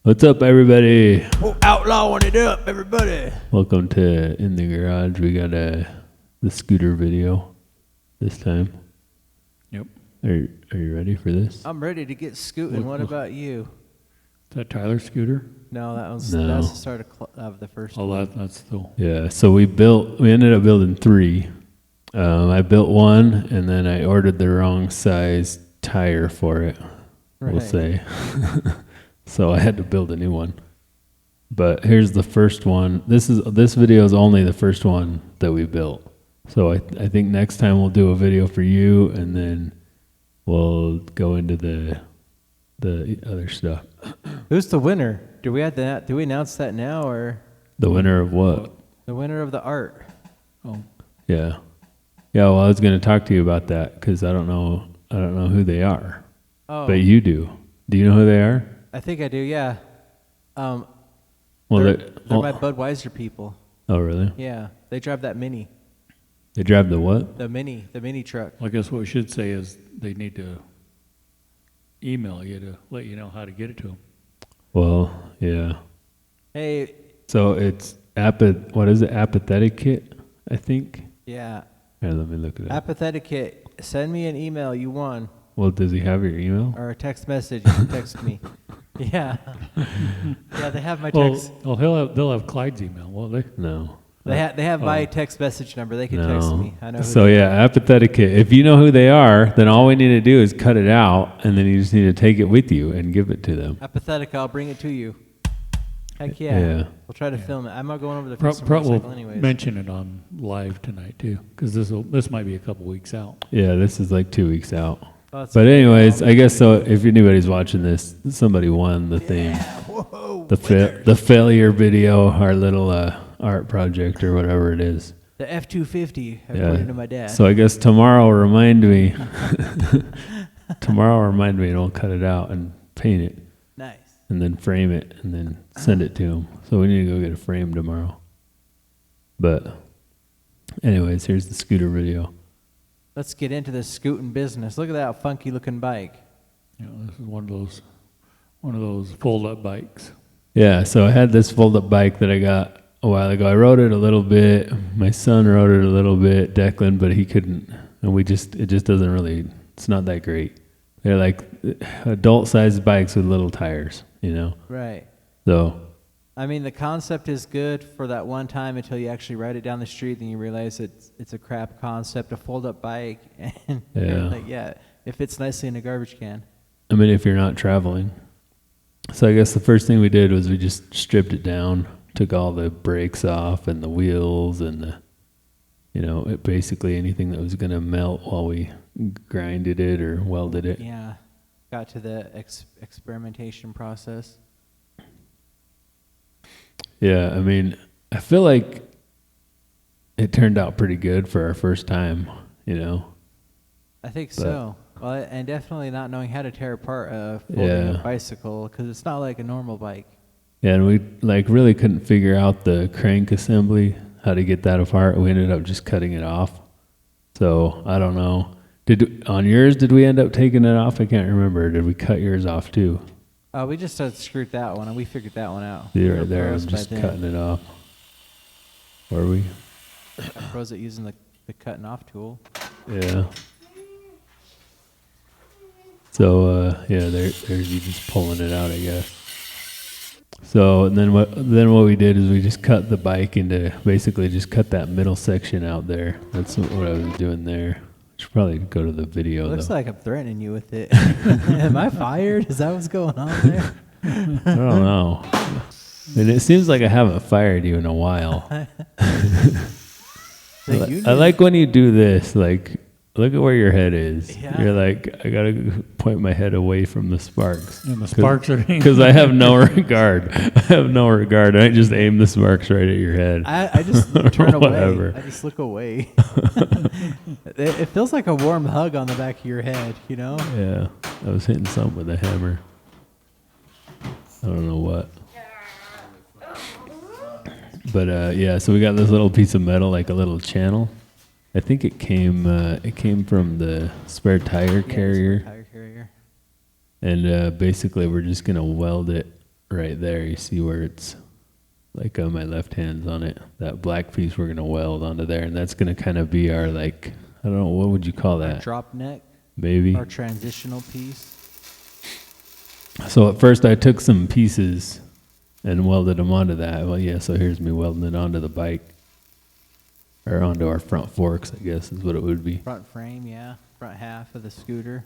What's up, everybody? Oh, outlawing it up, everybody. Welcome to In the Garage. We got the scooter video this time. Yep. Are you ready for this? I'm ready to get scooting. What about you? Is that Tyler's scooter? No, that's No. the start of the first one. Oh, that's the... Yeah. So we ended up building three. I built one, and then I ordered the wrong size tire for it. We'll Right. say. So I had to build a new one. But here's the first one. This video is only the first one that we built. So I think next time we'll do a video for you, and then we'll go into the other stuff. Who's the winner? Do we announce that now, or The winner of what? the winner of the art? Oh, Yeah. Yeah, well, I was going to talk to you about that because I don't know who they are. Oh, But you do. Do you know who they are? I think I do. Yeah. Well, They're my Budweiser people. Oh, really? Yeah, they drive that mini, They drive the what? the mini truck. well, I guess what we should say is they need to email you to let you know how to get it to them. Well, yeah. Hey, So it's what is it? Apathetic Kit, I think. yeah, Here, let me look it up. apathetic kit. Send me an email. You won, Well, does he have your email? or a text message. You can text me. Yeah, yeah. They have my text. Well, they'll have Clyde's email, won't they? No. They have my text message number. They can text me. I know. Who So they yeah, Apathetic Kit. If you know who they are, then all we need to do is cut it out, and then you just need to take it with you and give it to them. Apathetic. I'll bring it to you. Heck yeah. Yeah. We'll try to film it. I'm not going over the We'll recycle anyways. mention it on live tonight too, because this might be a couple weeks out. Yeah, this is like 2 weeks out. Oh, that's But okay. anyways, I guess so. If anybody's watching this, somebody won the thing, Whoa, the failure video, our little art project or whatever it is. the F-250. I Yeah. put it to my dad. So I guess tomorrow remind me. Tomorrow remind me, and I'll cut it out and paint it, Nice. and then frame it, and then send it to him. So we need to go get a frame tomorrow. But anyways, here's the scooter video. Let's get into this scooting business. Look at that funky looking bike. You know, this is one of those fold-up bikes. Yeah, so I had this fold-up bike that I got a while ago. I rode it a little bit. My son rode it a little bit, Declan, but he couldn't. And it just doesn't really, it's not that great. They're like adult-sized bikes with little tires, you know? Right. So, I mean, the concept is good for that one time until you actually ride it down the street, and you realize it's a crap concept, a fold-up bike. And Yeah. you're like, yeah, it fits nicely in a garbage can. I mean, if you're not traveling. So I guess the first thing we did was we just stripped it down, took all the brakes off and the wheels and basically anything that was going to melt while we grinded it or welded it. Yeah. Got to the experimentation process. Yeah, I mean, I feel like it turned out pretty good for our first time, you know? I think But- so. Well, and definitely not knowing how to tear apart a folding Yeah. bicycle, because it's not like a normal bike. Yeah, and we really couldn't figure out the crank assembly, how to get that apart. We ended up just cutting it off. So I don't know. On yours, did we end up taking it off? I can't remember. Did we cut yours off too? We just screwed that one, and we figured that one out. See We right were there, I'm pros by just then. cutting it off. Were we? Pros at using the cutting off tool. Yeah. So there's you just pulling it out, I guess. So and then what we did is we just cut the bike into basically just cut that middle section out there. That's what I was doing there. Should probably go to the video Looks though. like I'm threatening you with it. Am I fired? Is that what's going on there? I don't know. And it seems like I haven't fired you in a while. So you I like when you do this, like look at where your head is. Yeah. You're like, I gotta point my head away from the sparks. And the sparks are... Because I have no regard. I have no regard. I just aim the sparks right at your head. I just turn away. Whatever. I just look away. It feels like a warm hug on the back of your head, you know? Yeah. I was hitting something with a hammer. I don't know what. But yeah, so we got this little piece of metal, like a little channel. I think it came from the spare tire Yeah, carrier. tire carrier. And basically we're just going to weld it right there. You see where it's like my left hand's on it. That black piece we're gonna weld onto there, and that's gonna kind of be our, like, I don't know, what would you call Our that? drop neck, Maybe. our transitional piece. So at first I took some pieces and welded them onto that. Well, yeah, so here's me welding it onto the bike. Or onto our front forks, I guess is what it would be. Front frame, yeah. Front half of the scooter.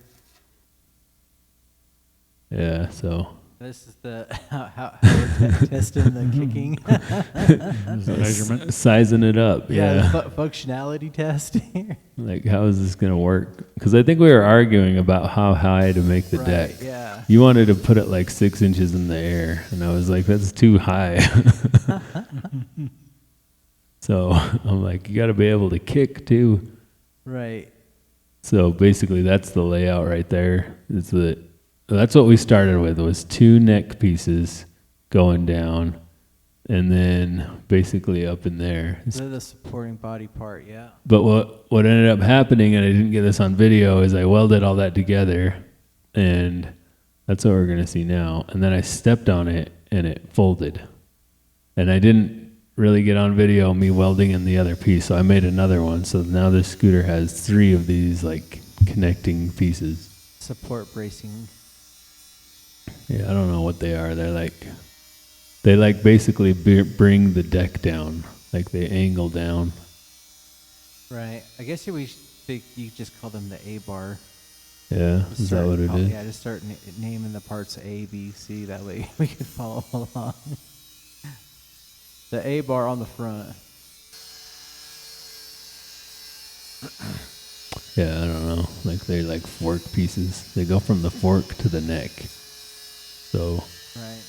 Yeah, so This is the how we're testing the kicking. Is the measurement? sizing it up, yeah. the functionality test here. Like, how is this gonna work? Because I think we were arguing about how high to make the Right, deck. yeah. You wanted to put it like 6 inches in the air, and I was like, that's too high. So I'm like, you got to be able to kick too. Right. So basically, that's the layout right there. That's what we started with, was 2 neck pieces going down, and then basically up in there. They're the supporting body part, yeah. But what ended up happening, and I didn't get this on video, is I welded all that together, and that's what we're going to see now. And then I stepped on it, and it folded. And I didn't really get on video me welding in the other piece, so I made another one. So now this scooter has 3 of these, like, connecting pieces. Support bracing. Yeah, I don't know what they are. They basically bring the deck down, like they angle down. Right. I guess you just call them the A-bar. Yeah, Just is that start what it is? Yeah, just start naming the parts A, B, C. That way we can follow along. The A-bar on the front. Yeah, I don't know. Like, they're like fork pieces. They go from the fork to the neck. So Right.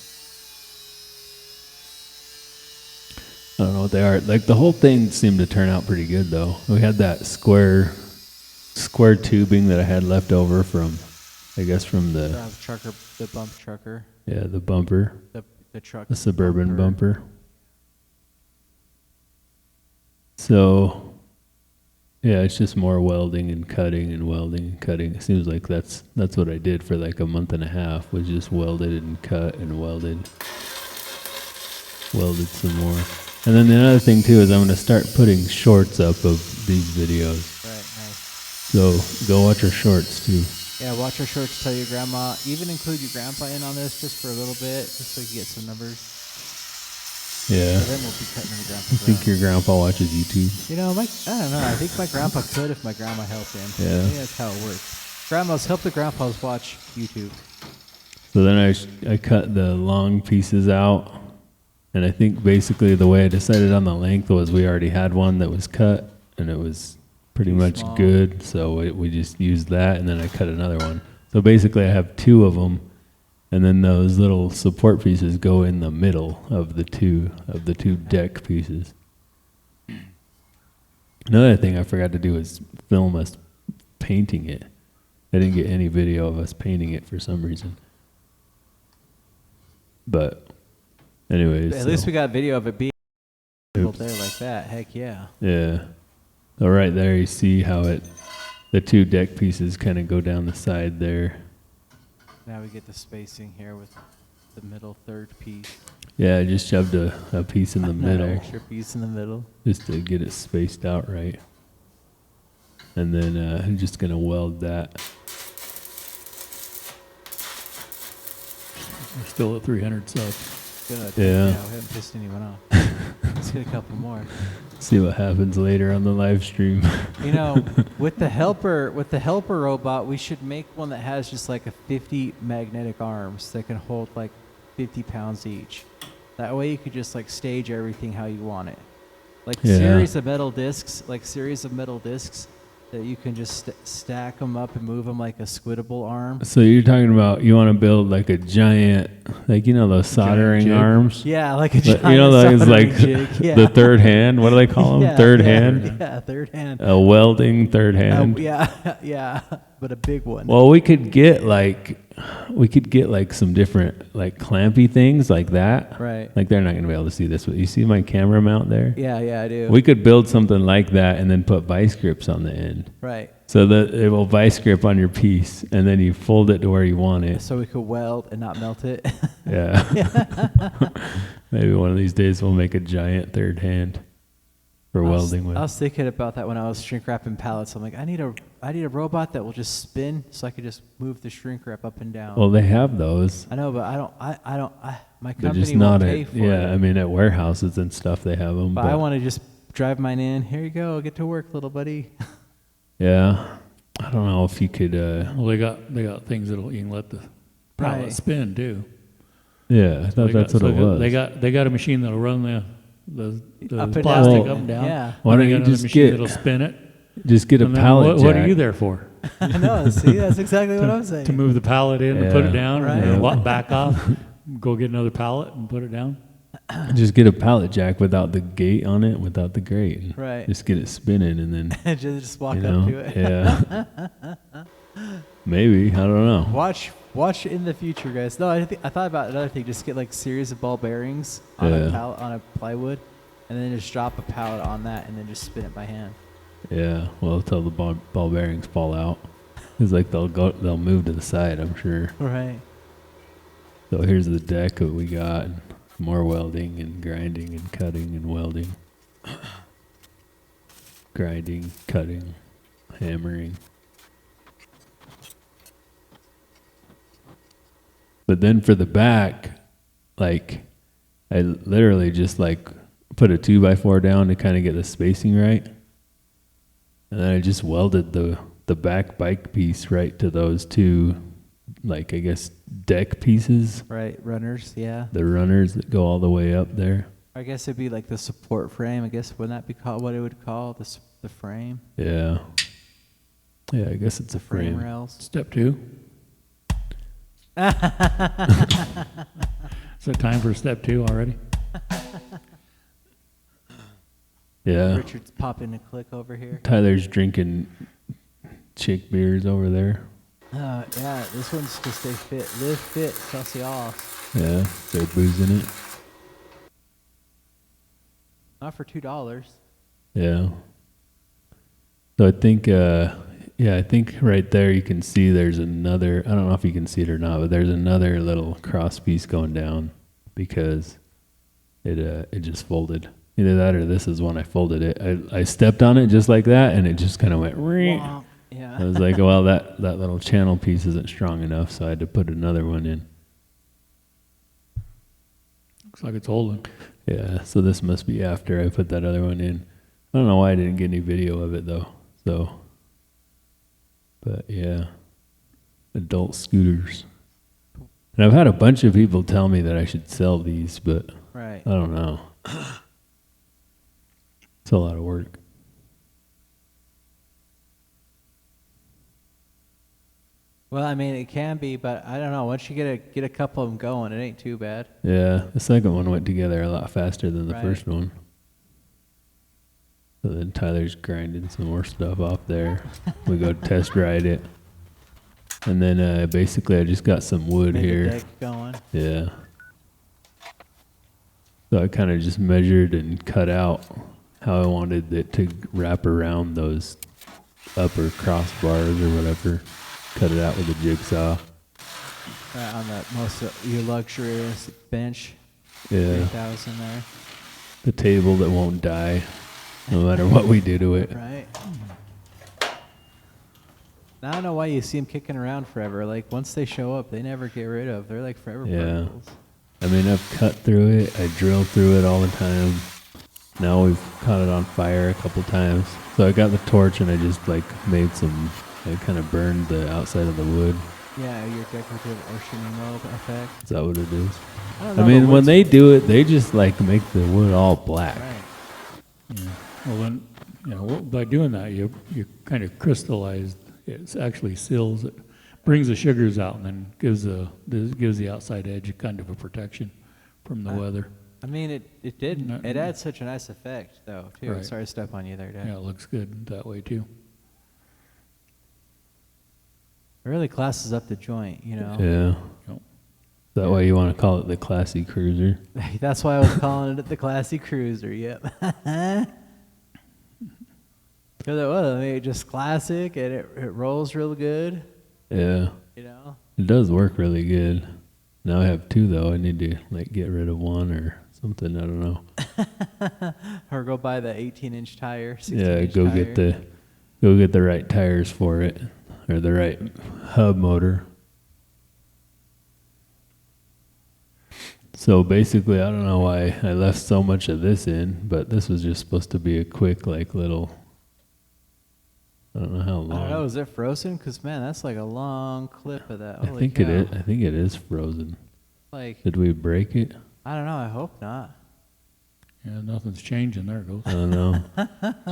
I don't know what they are. Like, the whole thing seemed to turn out pretty good, though. We had that square tubing that I had left over from, I guess, from the Bump trucker, the bumper, the truck. the Suburban bumper. So, yeah, it's just more welding and cutting and welding and cutting. It seems like that's what I did for like a month and a half, was just welded and cut and welded some more. And then the other thing too is I'm going to start putting shorts up of these videos. Right, nice. So go watch our shorts too. Yeah, watch our shorts. Tell your grandma. Even include your grandpa in on this just for a little bit, just so you can get some numbers. Yeah. Then we'll be cutting in grandpa's I think your grandpa watches YouTube. You know, I don't know. I think my grandpa could if my grandma helped him. Yeah. I think that's how it works. Help the grandpas watch YouTube. So then I cut the long pieces out, and I think basically the way I decided on the length was we already had one that was cut, and it was pretty Too much small. good, so we just used that, and then I cut another one. So basically I have 2 of them, and then those little support pieces go in the middle of the two deck pieces. Another thing I forgot to do is film us painting it. I didn't get any video of us painting it for some reason. But anyways. At least we got video of it being there Oops. like that. Heck yeah. Yeah. So right there you see how the 2 deck pieces kind of go down the side there. Now we get the spacing here with the middle third piece. Yeah, I just shoved a piece in the That middle extra piece in the middle. just to get it spaced out right. And then I'm just going to weld that. We're still at 300 subs. Good. Yeah. We haven't pissed anyone off. Let's get a couple more. See what happens later on the live stream. You know, with the helper robot, we should make one that has just like a 50 magnetic arms that can hold like 50 pounds each. That way you could just like stage everything how you want it. Like Yeah. series of metal discs that you can just stack them up and move them like a squiddable arm. So you're talking about you want to build like a giant, like, you know, those soldering jig? arms? Yeah, like a But, giant you know, those soldering like jig. Yeah. the third hand. What do they call them? Yeah, Third yeah, hand? Yeah, third hand. A welding third hand. Yeah, yeah. but a big one. Well, we could get like some different like clampy things like that. Right. Like they're not gonna be able to see this, but you see my camera mount there? Yeah, I do. We could build something like that and then put vice grips on the end. Right. So that it will vice grip on your piece, and then you fold it to where you want it. So we could weld and not melt it. Yeah. Maybe one of these days we'll make a giant third hand for welding with. I was thinking about that when I was shrink wrapping pallets. I'm like, I need a robot that will just spin, so I could just move the shrink wrap up and down. Well, they have those. I know, but my They're company just won't not pay at, for yeah, it. I mean, at warehouses and stuff they have them. But I want to just drive mine in. Here you go. Get to work, little buddy. Yeah. I don't know if you could, Well, they got things you can let the pallet Right. spin too. yeah, I thought that's what it was. They got a machine that'll run the Up and plastic down. up and down. Yeah. Why And don't they you got another just machine get- that'll spin it. Just get a And then pallet what are jack. you there for? I know. See, that's exactly what I'm saying. To move the pallet in and put Yeah. it down, Right. and then back off, go get another pallet and put it down. Just get a pallet jack without the gate on it, without the grate. And Right. Just get it spinning and then, just walk you know, up to it. yeah. Maybe, I don't know. Watch in the future, guys. No, I thought about another thing. Just get like series of ball bearings on Yeah. a pallet, on a plywood, and then just drop a pallet on that, and then just spin it by hand. Yeah, well, till the ball bearings fall out. It's like they'll move to the side, I'm sure. Right. So here's the deck that we got. And more welding and grinding and cutting and welding. Grinding, cutting, hammering. But then for the back, like, I literally just like put a 2x4 down to kind of get the spacing right. And then I just welded the back bike piece right to those two, like, I guess, deck pieces. Right. Runners. Yeah. The runners that go all the way up there. I guess it'd be like the support frame. I guess wouldn't that be called what it would call the frame? Yeah. Yeah, I guess it's a frame. rails. Step 2. Is it time for step 2 already? Yeah. Richard's popping a click over here. Tyler's drinking chick beers over there. Yeah, this one's to stay fit. Live fit, Celsius. Yeah, they're boozing it. Not for $2. Yeah. So I think, I think right there you can see there's another, I don't know if you can see it or not, but there's another little cross piece going down because it just folded. Either that or this is when I folded it. I stepped on it just like that and it just kind of went, Wow. Yeah. I was like, well, that little channel piece isn't strong enough, so I had to put another one in. Looks like it's holding. Yeah, so this must be after I put that other one in. I don't know why I didn't get any video of it though. So, but yeah, adult scooters. And I've had a bunch of people tell me that I should sell these, but Right. I don't know. It's a lot of work. Well, I mean, it can be, but I don't know. Once you get a couple of them going, it ain't too bad. Yeah, the second one went together a lot faster than the Right. first one. So then Tyler's grinding some more stuff off there. We go test ride it. And then basically I just got some wood Made the here. deck going. Yeah. So I kind of just measured and cut out how I wanted it to wrap around those upper crossbars or whatever. Cut it out with a jigsaw. Right on the most your luxurious bench. Yeah. 3,000 there. The table that won't die no matter what we do to it. Right. I don't know why you see them kicking around forever. Like once they show up, they never get rid of. They're like forever Yeah. particles. I mean, I've cut through it. I drill through it all the time. Now we've caught it on fire a couple times. So I got the torch and I just like made some, I kind of burned the outside of the wood. Yeah, your decorative Oceanimo effect. Is that what it is? don't I know, mean, but when wood's- they do it, they just like make the wood all black. Right. Yeah. Well, then, by doing that, you kind of crystallize. It actually seals it, brings the sugars out, and then gives the outside edge a kind of a protection from the weather. I mean, it did. No- It adds such a nice effect, though, too. Right. Sorry to step on you there, Dad. Yeah, it looks good that way too. It really classes up the joint, you know. Yeah. Yep. That why you want to call it the classy cruiser? That's why I was calling it the classy cruiser. Yep. Because it was, I mean, just classic, and it rolls real good. Yeah. You know. It does work really good. Now I have two though. I need to like get rid of one or something. I don't know. Or go buy the 18-inch tire. 16 Yeah, inch go tire. get the right tires for it or the right hub motor. So basically, I don't know why I left so much of this in, but this was just supposed to be a quick like little. I don't know how long. I don't know. Is it frozen? Because man, that's like a long clip of that. I Holy think cow. it is. I think it is frozen. Like, Did we break it? I don't know. I hope not. Yeah, nothing's changing there, Ghost. I don't know.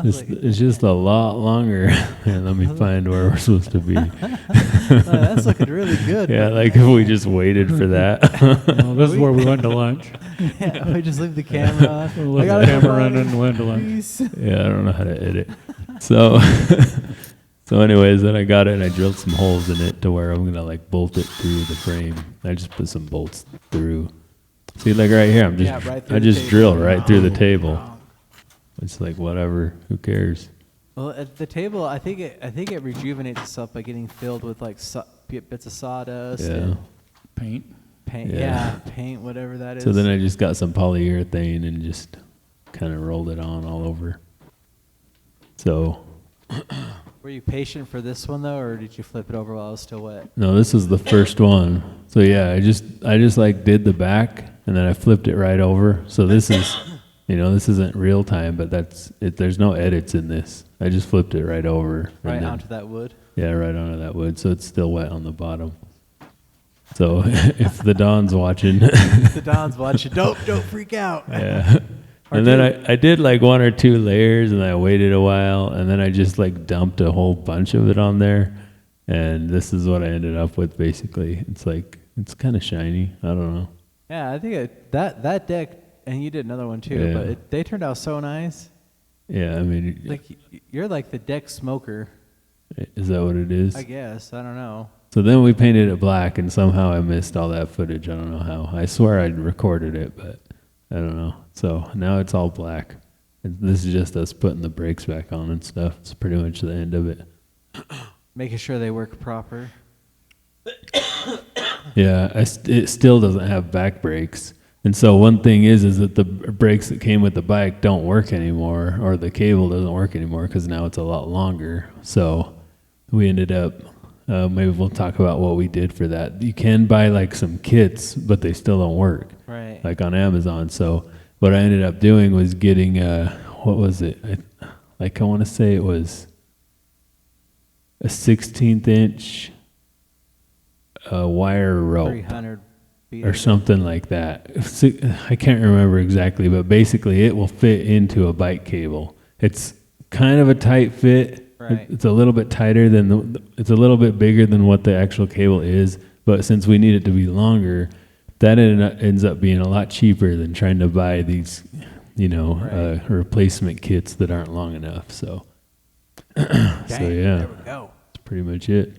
It's just a lot longer. And let me find where we're supposed to be. Oh, that's looking really good. Yeah, like if we just waited for that. Well, this is where we went to lunch. Yeah, we just leave the camera on. We'll let I the gotta go, camera run buddy. and went to lunch. Peace. Yeah, I don't know how to edit. So, so anyways, then I got it and I drilled some holes in it to where I'm gonna like bolt it through the frame. I just put some bolts through. See, like right here, I'm just Yeah, right through I the just table. drill right through the table. It's like whatever, who cares? Well, at the table, I think it rejuvenates itself by getting filled with like bits of sawdust Yeah. and Paint. paint. Yeah. Yeah, paint, whatever that is. So then I just got some polyurethane and just kind of rolled it on all over. So Were you patient for this one though, or did you flip it over while it was still wet? no, this is the first one. So yeah, I just like did the back and then I flipped it right over. So this is, this isn't real time, but that's it. There's no edits in this. I just flipped it right over. and Right then- onto that wood. Yeah, right onto that wood. So it's still wet on the bottom. So if the Don's watching, The Don's watching. Don't freak out. yeah. And then I did like one or two layers and I waited a while and then I just like dumped a whole bunch of it on there. And this is what I ended up with basically. It's like, it's kind of shiny. I don't know. Yeah, I think that deck, and you did another one too, Yeah. but they turned out so nice. Yeah, I mean, Like you're like the deck smoker, is that what it is? I guess. I don't know. So then we painted it black and somehow I missed all that footage. I don't know how. I swear I'd recorded it, but I don't know. So now it's all black. And this is just us putting the brakes back on and stuff. It's pretty much the end of it. Making sure they work proper. Yeah, it still doesn't have back brakes. And so one thing is that the brakes that came with the bike don't work anymore, or the cable doesn't work anymore because now it's a lot longer. So we ended up, maybe we'll talk about what we did for that. You can buy like some kits, but they still don't work. Right. Like on Amazon. So what I ended up doing was getting what was it? I want to say it was a 16th inch wire rope 300 feet or something like that. I can't remember exactly, but basically it will fit into a bike cable. It's kind of a tight fit. Right. It's a little bit tighter than it's a little bit bigger than what the actual cable is, but since we need it to be longer, that ends up being a lot cheaper than trying to buy these, Right. replacement kits that aren't long enough. So, Dang, so yeah, there we go. that's pretty much it.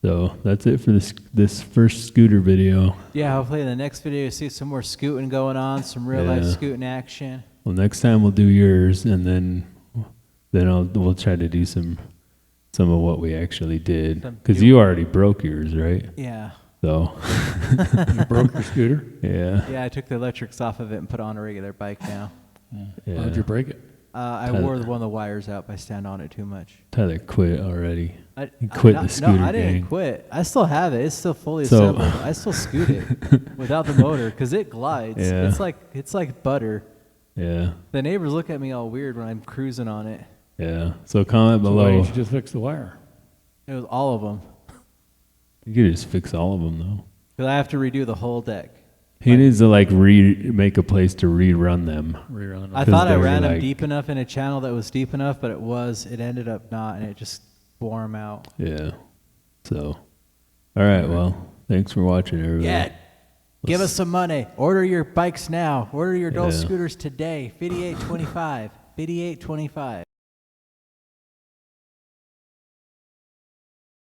So that's it for this first scooter video. Yeah, hopefully in the next video you see some more scooting going on, some real life Yeah. scooting action. Well, next time we'll do yours, and then we'll try to do some of what we actually did, Some because do- you already broke yours, right? Yeah. So You broke your scooter? yeah, Yeah, I took the electrics off of it and put on a regular bike now. yeah. How'd you break it? I wore one of the wires out by standing on it too much. Tyler quit already. I You quit the No, scooter I didn't gang. quit. I still have it. It's still fully So- assembled. I still scoot it without the motor because it glides. Yeah. It's like butter. Yeah, The neighbors look at me all weird when I'm cruising on it. yeah. So comment So why below. you should just fix the wire. It was all of them. You could just fix all of them though. Because I have to redo the whole deck. He needs to like make a place to rerun them. Rerun I it. thought I they're ran them like- deep enough in a channel that was deep enough, but it ended up not, and it just wore them out. Yeah. So, all right. Well, thanks for watching, everybody. Yeah. Give us some money. Order your bikes now. Order your Dole Yeah. scooters today. 58.25. 58.25.